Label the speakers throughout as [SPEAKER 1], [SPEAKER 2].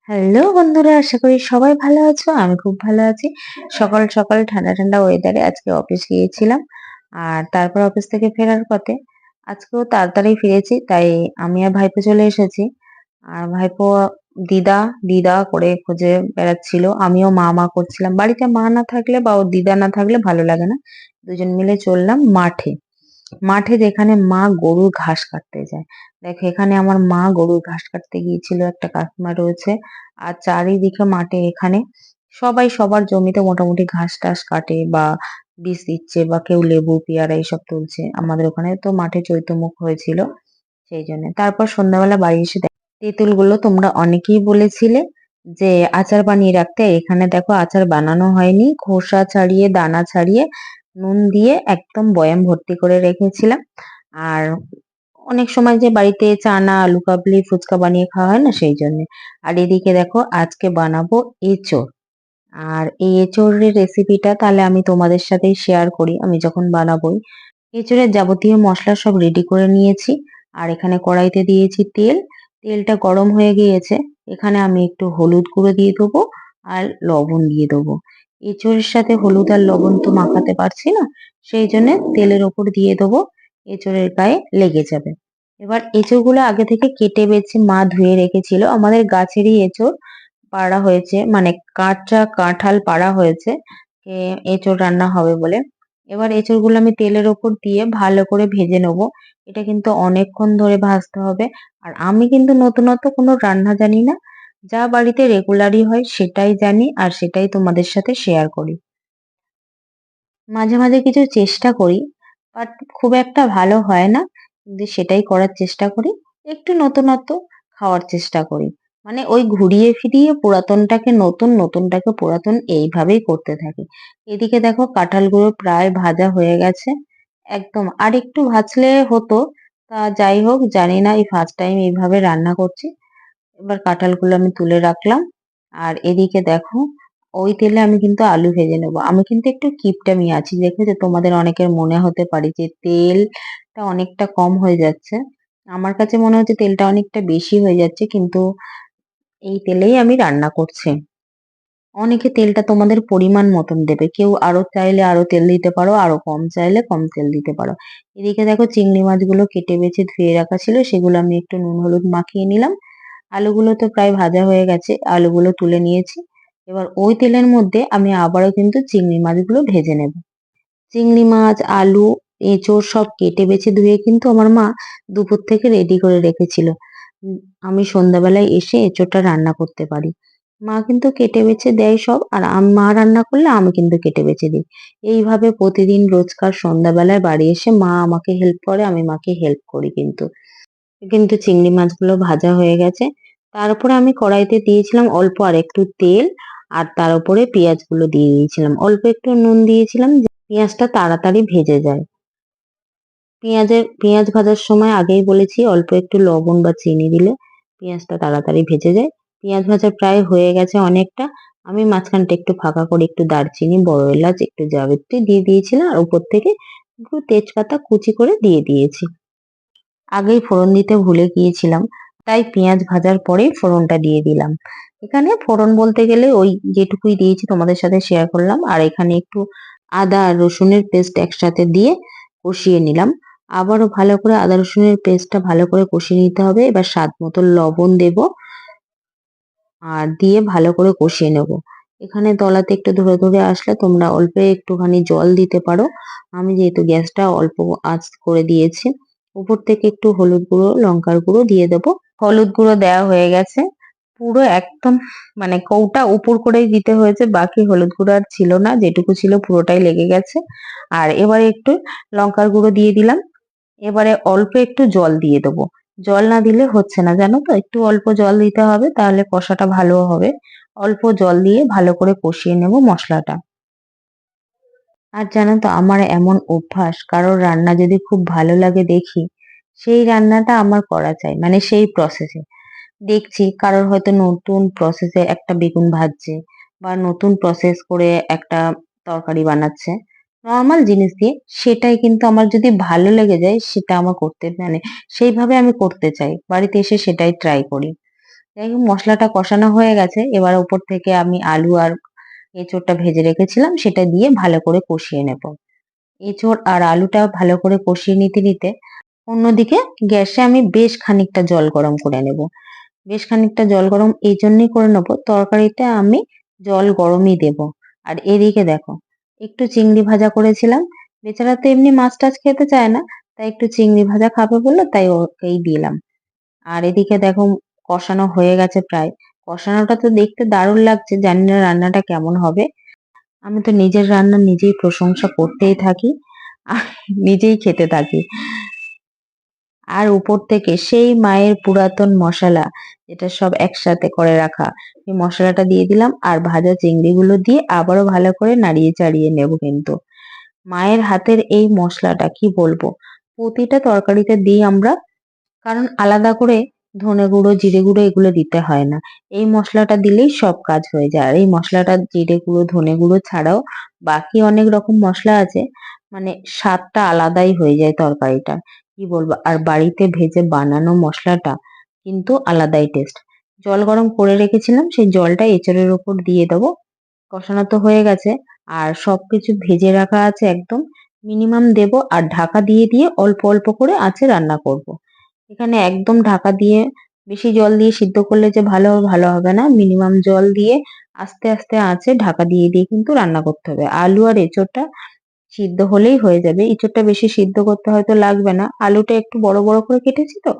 [SPEAKER 1] Hello বন্ধুরা, আশা করি সবাই ভালো আছো। আমি খুব ভালো আছি। সকাল সকাল ঠান্ডা ঠান্ডা ওয়েদারে আজকে অফিস গিয়েছিলাম। আর তারপর অফিস থেকে ফেরার পথে আজকেও তাড়াতাড়ি ফিরেছি, তাই আমি আর ভাইপো চলে এসেছি। আর ভাইপো দিদা দিদা করে খুঁজে বেড়াচ্ছিল, আমিও মা মা করছিলাম। বাড়িতে মা না থাকলে বা ওর দিদা না থাকলে ভালো লাগে না। দুজন মিলে চললাম মাঠে। মাঠে যেখানে মা গরুর ঘাস কাটতে যায়। দেখো এখানে আমার মা গরুর ঘাস কাটতে গিয়েছিল, একটা কাকিমা রয়েছে। আর চারিদিকে মাঠে এখানে সবাই সবার জমিতে মোটামুটি ঘাস টাস কাটে বা বীজ দিচ্ছে বা কেউ লেবু পেয়ারা এইসব তুলছে। আমাদের ওখানে তো মাঠে চৈতমুখ হয়েছিল, সেই জন্য। তারপর সন্ধ্যাবেলা বাড়ি এসে তেঁতুলগুলো তোমরা অনেকেই বলেছিলে যে আচার বানিয়ে রাখতে। এখানে দেখো আচার বানানো হয়নি, খোসা ছাড়িয়ে দানা ছাড়িয়ে নুন দিয়ে একদম বয়াম ভর্তি করে রেখেছিলাম। আর অনেক সময় যে বাড়িতে চানা আলু কাবলি ফুচকা বানিয়ে খাওয়া হয় না, সেই জন্য। আর এদিকে দেখো আজকে বানাবো এঁচোড়। আর এই এঁচোড়ের রেসিপিটা তাহলে আমি তোমাদের সাথেই শেয়ার করি, আমি যখন বানাবোই। এঁচোড়ের যাবতীয় মশলা সব রেডি করে নিয়েছি। আর এখানে কড়াইতে দিয়েছি তেল। তেলটা গরম হয়ে গিয়েছে। এখানে আমি একটু হলুদ গুঁড়ো দিয়ে দেবো আর লবণ দিয়ে দেবো। এঁচোড়ের সাথে হলুদ আর লবণ তো মাখাতে পারছি না, সেই জন্য তেলের ওপর দিয়ে দেবো। এঁচোড়ের গায়ে লেগে যাবে। এবার এঁচোড়গুলো আগে থেকে কেটে বেছে মা ধুয়ে রেখেছিল। আমাদের গাছেরই এঁচোড় পাড়া হয়েছে, মানে কাঁচা কাঁঠাল পাড়া হয়েছে এঁচোড় রান্না হবে বলে। এবার এঁচোড়গুলো আমি তেলের ওপর দিয়ে ভালো করে ভেজে নেবো। এটা কিন্তু অনেকক্ষণ ধরে ভাজতে হবে। আর আমি কিন্তু নতুনত্ব কোনো রান্না জানি না, যা বাড়িতে রেগুলারই হয় সেটাই জানি আর সেটাই তোমাদের সাথে শেয়ার করি। মাঝে মাঝে কিছু চেষ্টা করি, বাট খুব একটা ভালো হয় না, কিন্তু সেটাই করার চেষ্টা করি। একটু নতুনত্ব খাওয়ার চেষ্টা করি, মানে ওই ঘুরিয়ে ফিরিয়ে পুরাতনটাকে নতুন নতুনটাকে পুরাতন এইভাবেই করতে থাকি। এদিকে দেখো কাঁঠালগুলো প্রায় ভাজা হয়ে গেছে একদম, আর একটু ভাজলে হতো। তা যাই হোক, জানি না, এই ফার্স্ট টাইম এইভাবে রান্না করছি। এবার কাঁঠালগুলো আমি তুলে রাখলাম। আর এদিকে দেখো ওই তেলে আমি কিন্তু আলু ভেজে নেবো। আমি কিন্তু একটু কিপটামি আছি, দেখেছো? তোমাদের অনেকের মনে হতে পারে যে তেলটা অনেকটা কম হয়ে যাচ্ছে। আমার কাছে মনে হচ্ছে তেলটা অনেকটা বেশি হয়ে যাচ্ছে, কিন্তু এই তেলেই আমি রান্না করছি। অনেকে তেলটা তোমাদের পরিমাণ মতন দেবে, কেউ আরো চাইলে আরো তেল দিতে পারো, আরো কম চাইলে কম তেল দিতে পারো। এদিকে দেখো চিংড়ি মাছগুলো কেটে বেছে ধুয়ে রাখা ছিল, সেগুলো আমি একটু নুন হলুদ মাখিয়ে নিলাম। আলুগুলো তো প্রায় ভাজা হয়ে গেছে, আলুগুলো তুলে নিয়েছি। এবার ওই তেলের মধ্যে আমি আবারও কিন্তু চিংড়ি মাছগুলো ভেজে নেব। চিংড়ি মাছ, আলু, এঁচোড় সব কেটে বেছে ধুয়ে কিন্তু আমার মা দুপুর থেকে রেডি করে রেখেছিল। উম, আমি সন্ধ্যাবেলায় এসে এঁচোড়টা রান্না করতে পারি। মা কিন্তু কেটে বেছে দেয় সব, আর মা রান্না করলে আমি কিন্তু কেটে বেছে দিই। এইভাবে প্রতিদিন রোজকার সন্ধ্যাবেলায় বাড়ি এসে মা আমাকে হেল্প করে, আমি মাকে হেল্প করি কিন্তু। কিন্তু চিংড়ি মাছগুলো ভাজা হয়ে গেছে। তারপরে আমি কড়াইতে দিয়েছিলাম অল্প আর একটু তেল, আর তার উপরে পেঁয়াজগুলো দিয়ে দিয়েছিলাম। অল্প একটু নুন দিয়েছিলাম যে পেঁয়াজটা তাড়াতাড়ি ভেজে যায়। পেঁয়াজ ভাজার সময় আগেই বলেছি অল্প একটু লবণ বা চিনি দিলে পেঁয়াজটা তাড়াতাড়ি ভেজে যায়। পেঁয়াজ ভাজা প্রায় হয়ে গেছে অনেকটা। আমি মাঝখানটা একটু ফাঁকা করে একটু দারচিনি, বড় এলাচ, একটু জাবিত্রী দিয়ে দিয়েছিলাম, আর উপর থেকে একটু তেজপাতা কুচি করে দিয়ে দিয়েছি। আগেই ফোড়ন দিতে ভুলে গিয়েছিলাম, তাই পেঁয়াজ ভাজার পরেই ফোড়নটা দিয়ে দিলাম। এখানে ফোড়ন বলতে গেলে ওই যেটুকুই দিয়েছি তোমাদের সাথে শেয়ার করলাম। আর এখানে একটু আদা আর রসুনের পেস্ট একসাথে দিয়ে কষিয়ে নিলাম। আবারও ভালো করে আদা রসুনের পেস্টটা ভালো করে কষিয়ে নিতে হবে। এবার স্বাদ মতো লবণ দেব আর দিয়ে ভালো করে কষিয়ে নেব। এখানে তলাতে একটু ধরে ধরে আসলে তোমরা অল্প একটুখানি জল দিতে পারো। আমি যেহেতু গ্যাসটা অল্প আঁচ করে দিয়েছি, উপর থেকে একটু হলুদ গুঁড়ো লঙ্কার গুঁড়ো দিয়ে দেবো। হলুদ গুঁড়ো দেওয়া হয়ে গেছে। পুরো একদম মানে কৌটা উপর করেই দিতে হয়েছে, বাকি হলুদ গুঁড়ো আর ছিল না, যেটুকু ছিল পুরোটাই লেগে গেছে। আর এবারে একটু লঙ্কার গুঁড়ো দিয়ে দিলাম। এবারে অল্প একটু জল দিয়ে দেবো। জল না দিলে হচ্ছে না, জানো তো, একটু অল্প জল দিতে হবে, তাহলে কষাটা ভালো হবে। অল্প জল দিয়ে ভালো করে কষিয়ে নেব মশলাটা। আর জানো তো আমার এমন অভ্যাস, কারোর রান্না যদি খুব ভালো লাগে দেখি, সেই রান্নাটা আমার করা চাই, মানে সেই প্রসেসে দেখছি কারোর হয়তো নতুন প্রসেসে একটা বেগুন ভাজছে বা নতুন প্রসেস করে একটা তরকারি বানাচ্ছে নর্মাল জিনিস দিয়ে, সেটাই কিন্তু আমার যদি ভালো লেগে যায় সেটা আমার করতে, মানে সেইভাবে আমি করতে চাই, বাড়িতে এসে সেটাই ট্রাই করি। যাই হোক মশলাটা কষানো হয়ে গেছে, এবার উপর থেকে আমি আলু আর এঁচোড়টা ভেজে রেখেছিলাম সেটা দিয়ে ভালো করে কষিয়ে নেব। এঁচোড় আর আলুটা ভালো করে কষিয়ে নিতে নিতে অন্যদিকে গ্যাসে আমি বেশ খানিকটা জল গরম করে নেব। বেশ খানিকটা জল গরম এই জন্যই করে নেব, তরকারিতে আমি জল গরমই দেব। আর এদিকে দেখো, একটু চিংড়ি ভাজা করেছিলাম, বেচারা তো এমনি মাছ টাছ খেতে চায় না, তাই একটু চিংড়ি ভাজা খাবে বললো তাই ওকেই দিলাম। আর এদিকে দেখো কষানো হয়ে গেছে প্রায়। কষানোটা তো দেখতে দারুণ লাগছে, জানি না রান্নাটা কেমন হবে। আমি তো নিজের রান্না নিজেই প্রশংসা করতেই থাকি আর নিজেই খেতে থাকি। আর উপর থেকে সেই মায়ের পুরাতন মশলা, যেটা সব একসাথে করে রাখা, এই মশলাটা দিয়ে দিলাম আর ভাজা চিংড়িগুলো দিয়ে আবারও ভালো করে নাড়িয়ে চাড়িয়ে নেব। কিন্তু মায়ের হাতের এই মশলাটা কি বলবো, প্রতিটা তরকারিতে দিই আমরা, কারণ আলাদা করে ধনে গুঁড়ো জিরে গুঁড়ো এগুলো দিতে হয় না। এই মশলাটা দিলেই সব কাজ হয়ে যায়। আর এই মশলাটা জিরে গুঁড়ো ধনে গুঁড়ো ছাড়াও বাকি অনেক রকম মশলা আছে, মানে স্বাদটা আলাদাই হয়ে যায় তরকারিটা, কি বলবো। আর বাড়িতে ভেজে বানানো মশলাটা কিন্তু আলাদাই টেস্ট। জল গরম করে রেখেছিলাম, সেই জলটা এঁচড়ের উপর দিয়ে দেবো। কষানো তো হয়ে গেছে আর সবকিছু ভেজে রাখা আছে একদম, মিনিমাম দেব আর ঢাকা দিয়ে দিয়ে অল্প অল্প করে আঁচে রান্না করব। এখানে একদম ঢাকা দিয়ে বেশি জল দিয়ে সিদ্ধ করলে যে ভালো হবে না, মিনিমাম জল দিয়ে আস্তে আস্তে আঁচে ঢাকা দিয়ে দিয়ে কিন্তু রান্না করতে হবে। আলু আর এঁচোড়টা সিদ্ধ হলেই হয়ে যাবে, এঁচোড়টা বেশি সিদ্ধ করতে হয়তো লাগবে না, আলুটা একটু বড় বড় করে কেটেছি তো,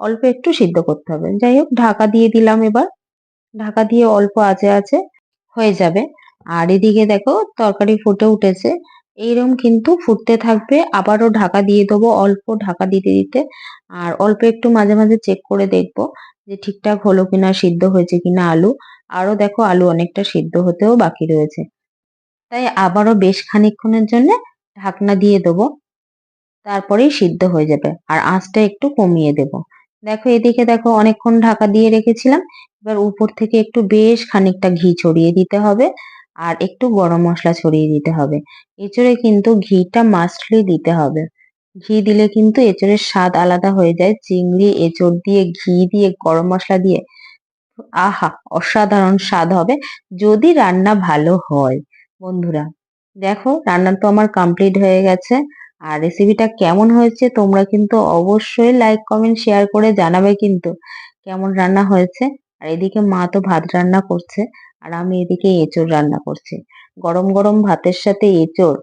[SPEAKER 1] অল্প একটু সিদ্ধ করতে হবে। যাই হোক ঢাকা দিয়ে দিলাম এবার, ঢাকা দিয়ে অল্প আঁচে আঁচে হয়ে যাবে। আর এদিকে দেখো তরকারি ফুটে উঠেছে, এইরকম কিন্তু ফুটতে থাকবে, আবারও ঢাকা দিয়ে দেবো অল্প ঢাকা দিতে দিতে। আর অল্প একটু মাঝে মাঝে চেক করে দেখবো যে ঠিকঠাক হলো কিনা, সিদ্ধ হয়েছে কিনা আলু। আরো দেখো আলু অনেকটা সিদ্ধ হতেও বাকি রয়েছে, তাই আবারও বেশ খানিকক্ষণের জন্য ঢাকনা দিয়ে দেবো, তারপরেই সিদ্ধ হয়ে যাবে। আর আঁচটা একটু কমিয়ে দেব। দেখো এদিকে দেখো অনেকক্ষণ ঢাকা দিয়ে রেখেছিলাম, এবার উপর থেকে একটু বেশ খানিকটা ঘি ছড়িয়ে দিতে হবে আর একটু গরম মশলা ছড়িয়ে দিতে হবে। এঁচড়ে কিন্তু ঘিটা মাস্টলি দিতে হবে, ঘি দিলে কিন্তু এঁচড়ের স্বাদ আলাদা হয়ে যায়। চিংড়ি এঁচড় দিয়ে ঘি দিয়ে গরম মশলা দিয়ে, আহা, অসাধারণ স্বাদ হবে যদি রান্না ভালো হয়। বন্ধুরা দেখো রান্না তো আমার কমপ্লিট হয়ে গেছে, আর রেসিপিটা কেমন হয়েছে তোমরা কিন্তু অবশ্যই লাইক কমেন্ট শেয়ার করে জানাবে কিন্তু কেমন রান্না হয়েছে। আর এদিকে মা তো ভাত রান্না করছে আর আমি এদিকে এঁচড় রান্না করছি। গরম গরম ভাতের সাথে এঁচড়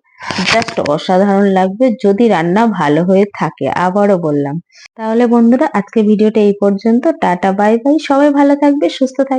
[SPEAKER 1] জাস্ট অসাধারণ লাগবে যদি রান্না ভালো হয়ে থাকে, আবারও বললাম। তাহলে বন্ধুরা আজকে ভিডিওটা এই পর্যন্ত, টাটা বাই বাই, সবাই ভালো থাকবে সুস্থ থাকবে।